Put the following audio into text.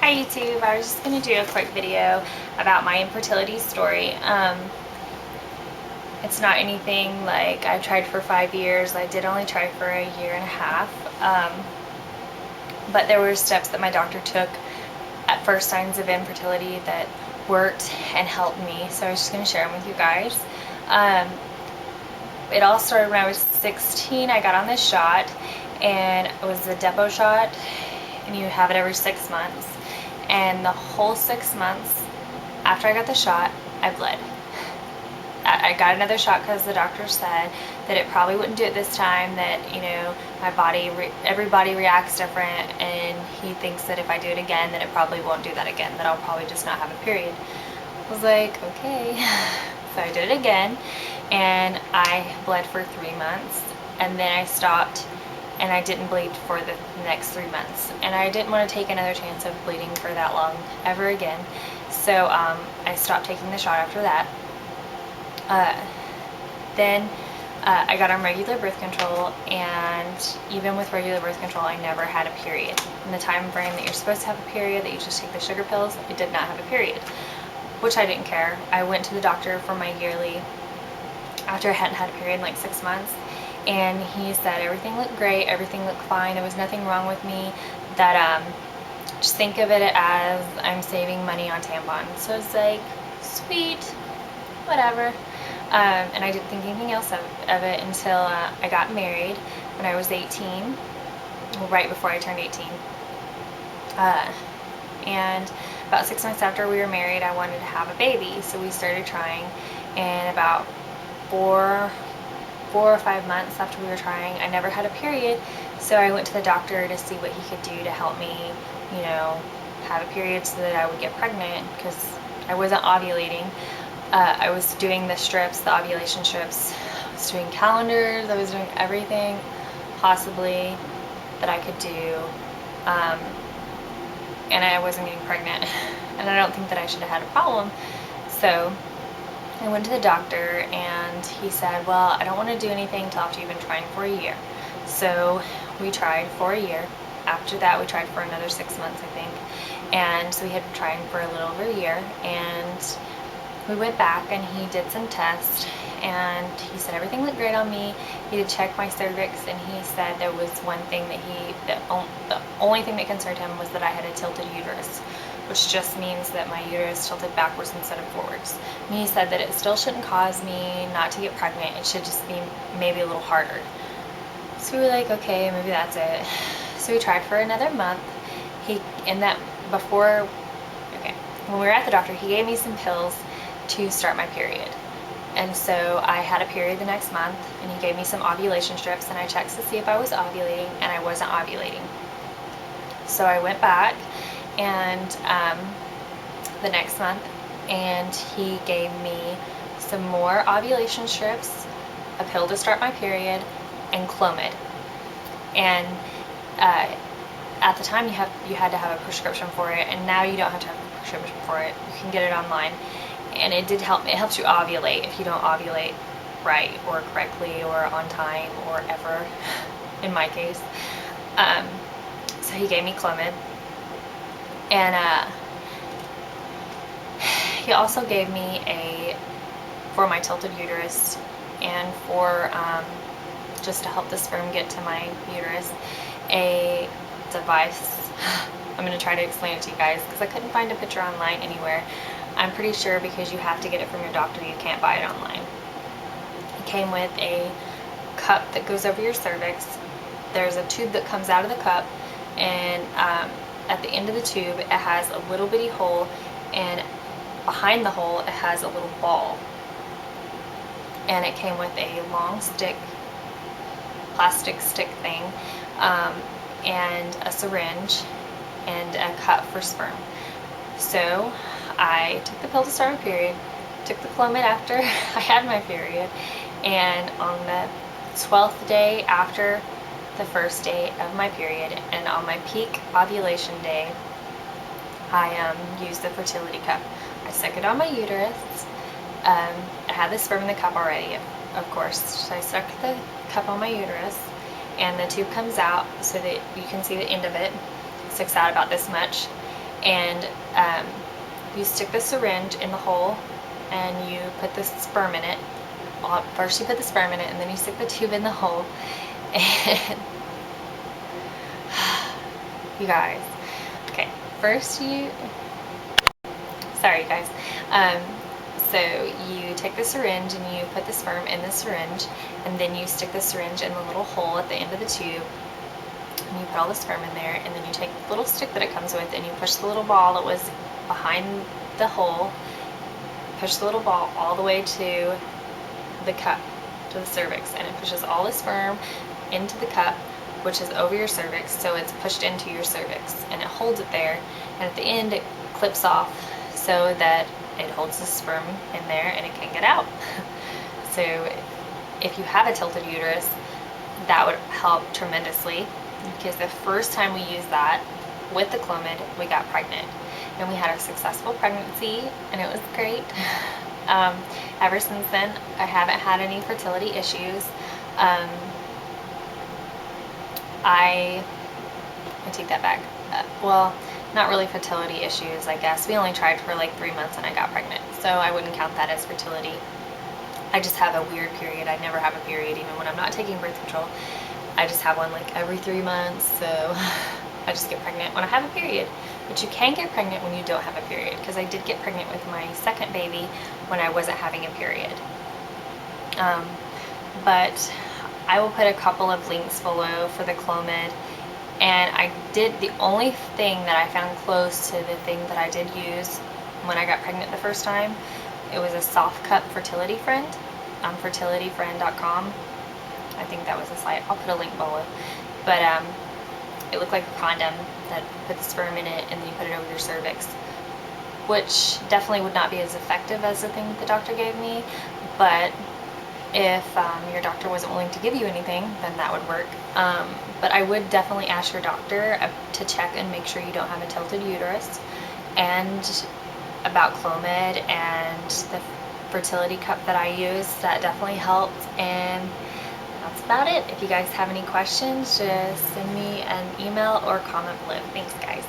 Hi YouTube, I was just going to do a quick video about my infertility story. It's not anything like I've tried for 5 years. I did only try for a year and a half. But there were steps that my doctor took at first signs of infertility that worked and helped me. So I was just going to share them with you guys. It all started when I was 16. I got on this shot, and it was a depot shot, and you have it every 6 months. And the whole 6 months after I got the shot, I bled. I got another shot because the doctor said that it probably wouldn't do it this time, that, you know, my body, everybody reacts different, and he thinks that if I do it again, that it probably won't do that again, that I'll probably just not have a period. I was like, okay. So I did it again, and I bled for 3 months, and then I stopped, and I didn't bleed for the next 3 months. And I didn't want to take another chance of bleeding for that long ever again. So I stopped taking the shot after that. Then I got on regular birth control, and even with regular birth control, I never had a period. In the time frame that you're supposed to have a period, that you just take the sugar pills, I did not have a period, which I didn't care. I went to the doctor for my yearly after I hadn't had a period in like 6 months, and he said everything looked great, everything looked fine, there was nothing wrong with me, that just think of it as I'm saving money on tampons. So it's like, sweet, whatever. And I didn't think anything else of it until I got married when I was 18, well, right before I turned 18. And about 6 months after we were married, I wanted to have a baby, so we started trying, and about 4 or 5 months after we were trying, I never had a period. So I went to the doctor to see what he could do to help me, you know, have a period so that I would get pregnant, because I wasn't ovulating. I was doing the strips, the ovulation strips. I was doing calendars. I was doing everything possibly that I could do, and I wasn't getting pregnant. And I don't think that I should have had a problem. So I went to the doctor, and he said, well, I don't want to do anything until after you've been trying for a year. So we tried for a year. After that, we tried for another 6 months, I think. And so we had been trying for a little over a year, and we went back, and he did some tests, and he said everything looked great on me. He did check my cervix, and he said there was one thing that the only thing that concerned him was that I had a tilted uterus, which just means that my uterus tilted backwards instead of forwards. And he said that it still shouldn't cause me not to get pregnant. It should just be maybe a little harder. So we were like, okay, maybe that's it. So we tried for another month. When we were at the doctor, he gave me some pills to start my period. And so I had a period the next month, and he gave me some ovulation strips, and I checked to see if I was ovulating, and I wasn't ovulating. So I went back and the next month, and he gave me some more ovulation strips, a pill to start my period, and Clomid. And at the time you had to have a prescription for it, and now you don't have to have a prescription for it. You can get it online. And it did help. It helps you ovulate if you don't ovulate right or correctly or on time or ever, in my case. So he gave me Clomid, and he also gave me for my tilted uterus, and for just to help the sperm get to my uterus, a device. I'm going to try to explain it to you guys because I couldn't find a picture online anywhere. I'm pretty sure because you have to get it from your doctor, you can't buy it online. It came with a cup that goes over your cervix. There's a tube that comes out of the cup, and at the end of the tube it has a little bitty hole, and behind the hole it has a little ball. And it came with a long stick, plastic stick thing, and a syringe, and a cup for sperm. So I took the pill to start my period, took the Clomid after I had my period, and on the 12th day after the first day of my period, and on my peak ovulation day, I used the fertility cup. I stuck it on my uterus. I had the sperm in the cup already, of course, so I stuck the cup on my uterus, and the tube comes out so that you can see the end of it. It sticks out about this much, and you stick the syringe in the hole and you put the sperm in it. First you put the sperm in it and then you stick the tube in the hole. And you guys, okay, first sorry guys, so you take the syringe and you put the sperm in the syringe, and then you stick the syringe in the little hole at the end of the tube, and you put all the sperm in there, and then you take the little stick that it comes with and you push the little ball that was behind the hole, push the little ball all the way to the cup, to the cervix, and it pushes all the sperm into the cup, which is over your cervix, so it's pushed into your cervix, and it holds it there, and at the end it clips off so that it holds the sperm in there and it can get out. So if you have a tilted uterus, that would help tremendously, because the first time we used that with the Clomid, we got pregnant, and we had a successful pregnancy, and it was great. Ever since then, I haven't had any fertility issues. I take that back. Well, not really fertility issues, I guess. We only tried for like 3 months and I got pregnant, so I wouldn't count that as fertility. I just have a weird period. I never have a period, even when I'm not taking birth control. I just have one like every 3 months, so I just get pregnant when I have a period. But you can get pregnant when you don't have a period, because I did get pregnant with my second baby when I wasn't having a period. But I will put a couple of links below for the Clomid, and the only thing that I found close to the thing that I did use when I got pregnant the first time, it was a soft cup fertility friend on fertilityfriend.com. I think that was the site. I'll put a link below. But it looked like a condom that put the sperm in it and then you put it over your cervix, which definitely would not be as effective as the thing that the doctor gave me. But if your doctor wasn't willing to give you anything, then that would work. But I would definitely ask your doctor to check and make sure you don't have a tilted uterus, and about Clomid and the fertility cup that I use. That definitely helped, and that's about it. If you guys have any questions, just send me an email or comment below. Thanks, guys.